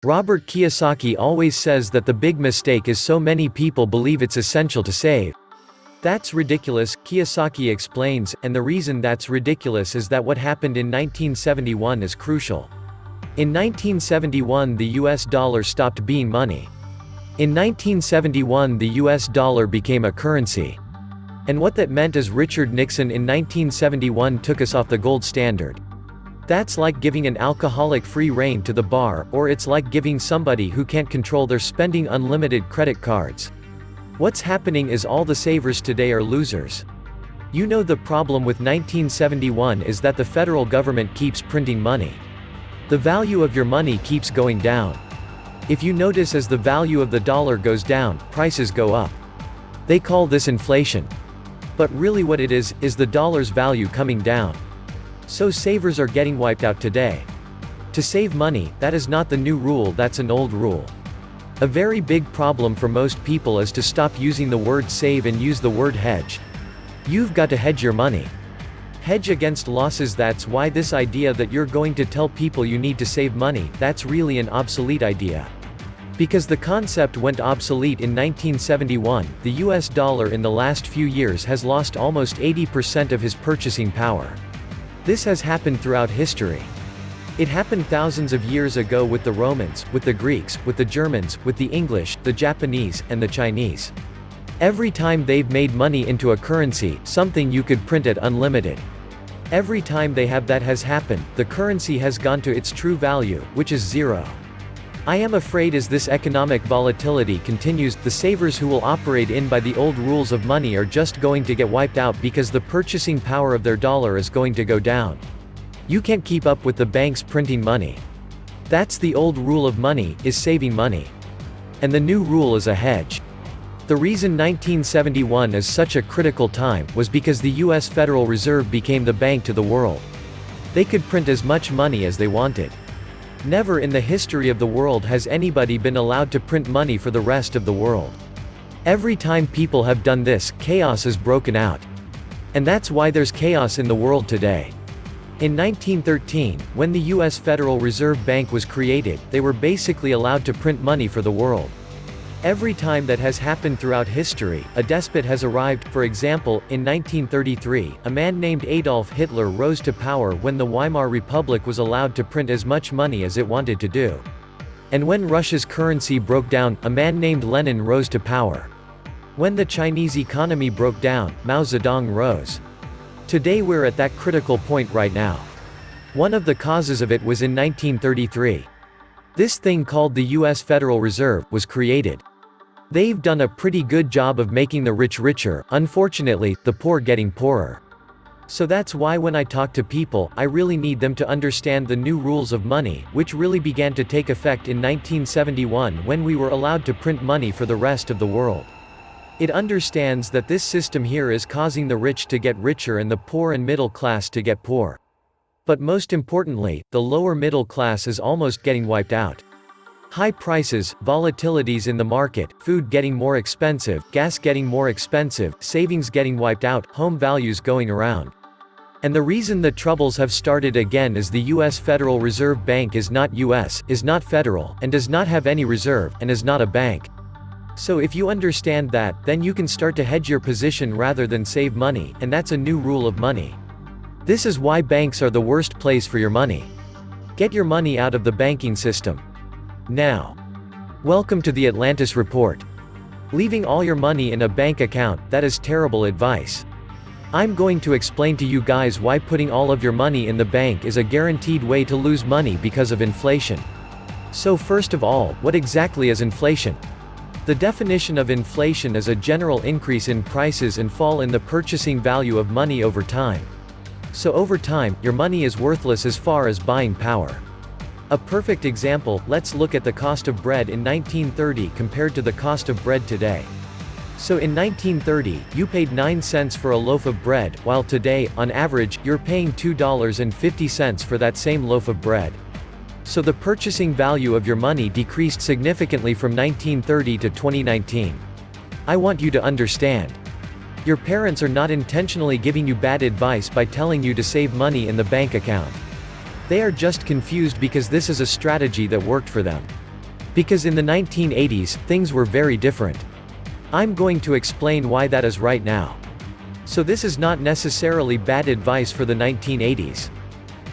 Robert Kiyosaki always says that the big mistake is so many people believe it's essential to save. That's ridiculous, Kiyosaki explains, and the reason that's ridiculous is that what happened in 1971 is crucial. In 1971 the US dollar stopped being money. In 1971 the US dollar became a currency. And what that meant is Richard Nixon in 1971 took us off the gold standard. That's like giving an alcoholic free rein to the bar, or it's like giving somebody who can't control their spending unlimited credit cards. What's happening is all the savers today are losers. You know, the problem with 1971 is that the federal government keeps printing money. The value of your money keeps going down. If you notice, as the value of the dollar goes down, prices go up. They call this inflation. But really what it is the dollar's value coming down. So savers are getting wiped out today. To save money, that is not the new rule, that's an old rule. A very big problem for most people is to stop using the word save and use the word hedge. You've got to hedge your money. Hedge against losses. That's why this idea that you're going to tell people you need to save money, that's really an obsolete idea. Because the concept went obsolete in 1971, the US dollar in the last few years has lost almost 80% of his purchasing power. This has happened throughout history. It happened thousands of years ago with the Romans, with the Greeks, with the Germans, with the English, the Japanese, and the Chinese. Every time they've made money into a currency, something you could print at unlimited. Every time they have, that has happened, the currency has gone to its true value, which is zero. I am afraid as this economic volatility continues, the savers who will operate in by the old rules of money are just going to get wiped out because the purchasing power of their dollar is going to go down. You can't keep up with the banks printing money. That's the old rule of money, is saving money. And the new rule is a hedge. The reason 1971 is such a critical time was because the US Federal Reserve became the bank to the world. They could print as much money as they wanted. Never in the history of the world has anybody been allowed to print money for the rest of the world. Every time people have done this, chaos is broken out. And that's why there's chaos in the world today. In 1913, when the US Federal Reserve Bank was created, they were basically allowed to print money for the world. Every time that has happened throughout history, a despot has arrived. For example, in 1933, a man named Adolf Hitler rose to power when the Weimar Republic was allowed to print as much money as it wanted to do. And when Russia's currency broke down, a man named Lenin rose to power. When the Chinese economy broke down, Mao Zedong rose. Today we're at that critical point right now. One of the causes of it was in 1933. This thing called the US Federal Reserve was created. They've done a pretty good job of making the rich richer, unfortunately, the poor getting poorer. So that's why when I talk to people, I really need them to understand the new rules of money, which really began to take effect in 1971 when we were allowed to print money for the rest of the world. It understands that this system here is causing the rich to get richer and the poor and middle class to get poor. But most importantly, the lower middle class is almost getting wiped out. High prices, volatilities in the market, food getting more expensive, gas getting more expensive, savings getting wiped out, home values going around. And the reason the troubles have started again is the US Federal Reserve Bank is not US, is not federal, and does not have any reserve, and is not a bank. So if you understand that, then you can start to hedge your position rather than save money, and that's a new rule of money. This is why banks are the worst place for your money. Get your money out of the banking system. Now. Welcome to the Atlantis Report. Leaving all your money in a bank account, that is terrible advice. I'm going to explain to you guys why putting all of your money in the bank is a guaranteed way to lose money because of inflation. So first of all, what exactly is inflation? The definition of inflation is a general increase in prices and fall in the purchasing value of money over time. So over time, your money is worthless as far as buying power. A perfect example, let's look at the cost of bread in 1930 compared to the cost of bread today. So in 1930, you paid 9 cents for a loaf of bread, while today, on average, you're paying $2.50 for that same loaf of bread. So the purchasing value of your money decreased significantly from 1930 to 2019. I want you to understand. Your parents are not intentionally giving you bad advice by telling you to save money in the bank account. They are just confused because this is a strategy that worked for them. Because in the 1980s, things were very different. I'm going to explain why that is right now. So this is not necessarily bad advice for the 1980s.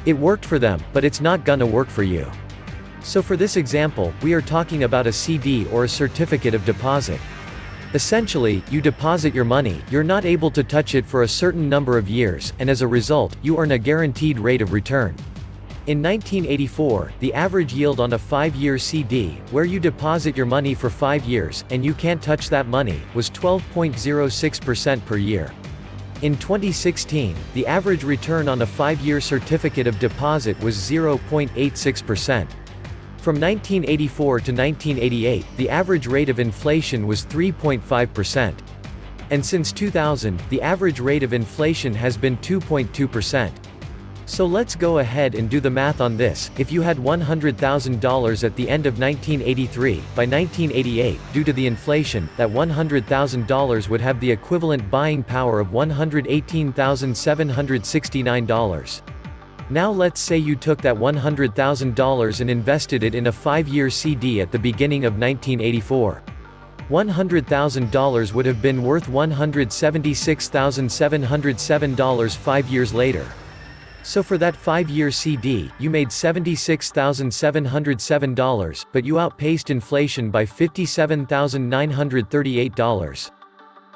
It worked for them, but it's not gonna work for you. So for this example, we are talking about a CD or a certificate of deposit. Essentially, you deposit your money, you're not able to touch it for a certain number of years, and as a result, you earn a guaranteed rate of return. In 1984, the average yield on a 5-year CD, where you deposit your money for 5 years, and you can't touch that money, was 12.06% per year. In 2016, the average return on a 5-year certificate of deposit was 0.86%. From 1984 to 1988, the average rate of inflation was 3.5%. And since 2000, the average rate of inflation has been 2.2%. So let's go ahead and do the math on this. If you had $100,000 at the end of 1983, by 1988, due to the inflation, that $100,000 would have the equivalent buying power of $118,769. Now let's say you took that $100,000 and invested it in a 5-year CD at the beginning of 1984. $100,000 would have been worth $176,707 5 years later. So for that 5-year CD, you made $76,707, but you outpaced inflation by $57,938.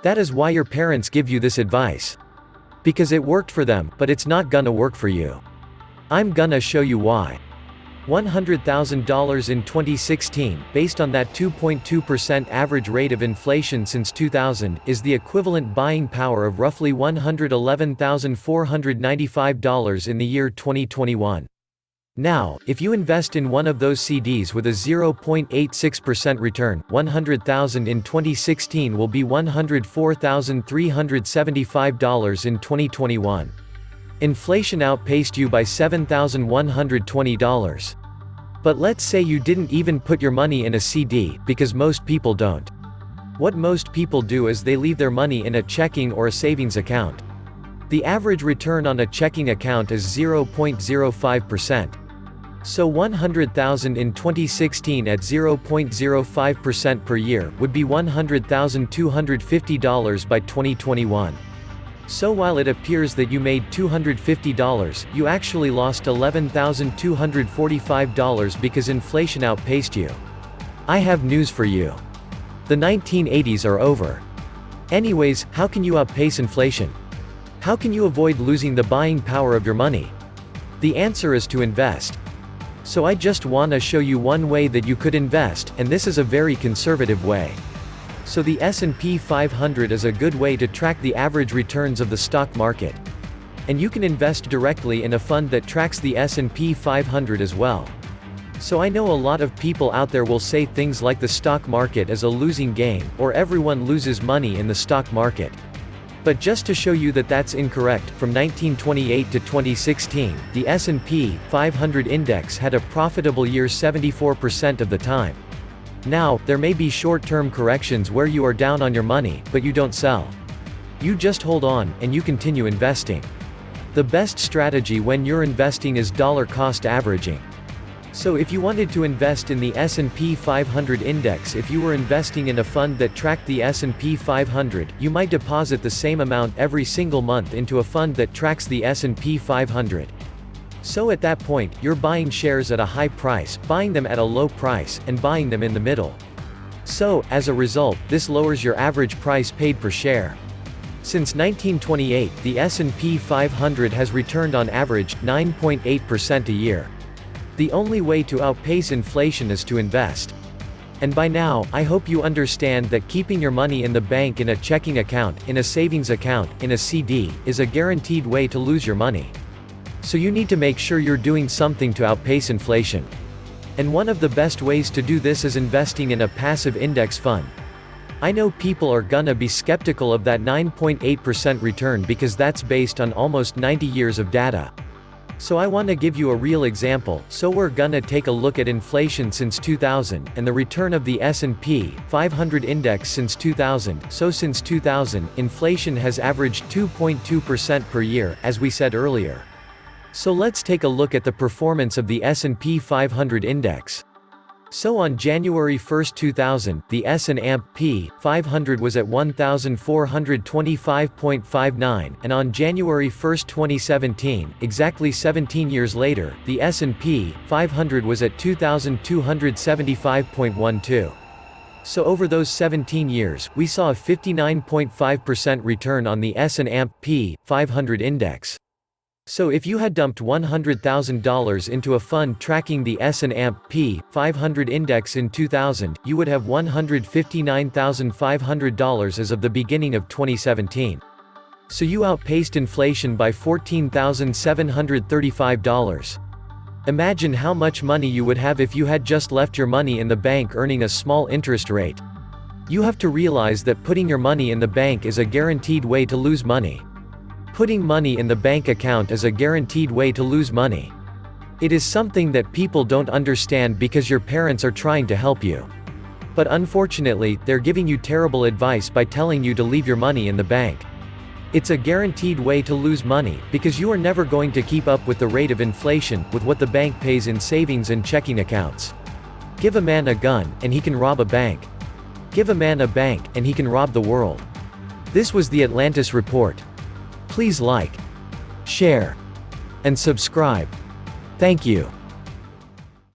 That is why your parents give you this advice. Because it worked for them, but it's not gonna work for you. I'm gonna show you why. $100,000 in 2016, based on that 2.2% average rate of inflation since 2000, is the equivalent buying power of roughly $111,495 in the year 2021. Now, if you invest in one of those CDs with a 0.86% return, $100,000 in 2016 will be $104,375 in 2021. Inflation outpaced you by $7,120. But let's say you didn't even put your money in a CD, because most people don't. What most people do is they leave their money in a checking or a savings account. The average return on a checking account is 0.05%. So $100,000 in 2016 at 0.05% per year would be $100,250 by 2021. So while it appears that you made $250, you actually lost $11,245 because inflation outpaced you. I have news for you. The 1980s are over. Anyways, how can you outpace inflation? How can you avoid losing the buying power of your money? The answer is to invest. So I just wanna show you one way that you could invest, and this is a very conservative way. So the S&P 500 is a good way to track the average returns of the stock market. And you can invest directly in a fund that tracks the S&P 500 as well. So I know a lot of people out there will say things like the stock market is a losing game, or everyone loses money in the stock market. But just to show you that that's incorrect, from 1928 to 2016, the S&P 500 index had a profitable year 74% of the time. Now, there may be short-term corrections where you are down on your money, but you don't sell. You just hold on, and you continue investing. The best strategy when you're investing is dollar cost averaging. So if you wanted to invest in the S&P 500 index, if you were investing in a fund that tracked the S&P 500, you might deposit the same amount every single month into a fund that tracks the S&P 500. So at that point, you're buying shares at a high price, buying them at a low price, and buying them in the middle. So, as a result, this lowers your average price paid per share. Since 1928, the S&P 500 has returned on average 9.8% a year. The only way to outpace inflation is to invest. And by now, I hope you understand that keeping your money in the bank in a checking account, in a savings account, in a CD, is a guaranteed way to lose your money. So you need to make sure you're doing something to outpace inflation. And one of the best ways to do this is investing in a passive index fund. I know people are gonna be skeptical of that 9.8% return because that's based on almost 90 years of data. So I want to give you a real example. So we're gonna take a look at inflation since 2000, and the return of the S&P 500 index since 2000. So since 2000, inflation has averaged 2.2% per year, as we said earlier. So let's take a look at the performance of the S&P 500 index. So on January 1, 2000, the S&P 500 was at 1,425.59, and on January 1, 2017, exactly 17 years later, the S&P 500 was at 2,275.12. So over those 17 years, we saw a 59.5% return on the S&P 500 index. So if you had dumped $100,000 into a fund tracking the S&P 500 index in 2000, you would have $159,500 as of the beginning of 2017. So you outpaced inflation by $14,735. Imagine how much money you would have if you had just left your money in the bank earning a small interest rate. You have to realize that putting your money in the bank is a guaranteed way to lose money. Putting money in the bank account is a guaranteed way to lose money. It is something that people don't understand because your parents are trying to help you. But unfortunately, they're giving you terrible advice by telling you to leave your money in the bank. It's a guaranteed way to lose money, because you are never going to keep up with the rate of inflation, with what the bank pays in savings and checking accounts. Give a man a gun, and he can rob a bank. Give a man a bank, and he can rob the world. This was the Atlantis Report. Please like, share, and subscribe. Thank you.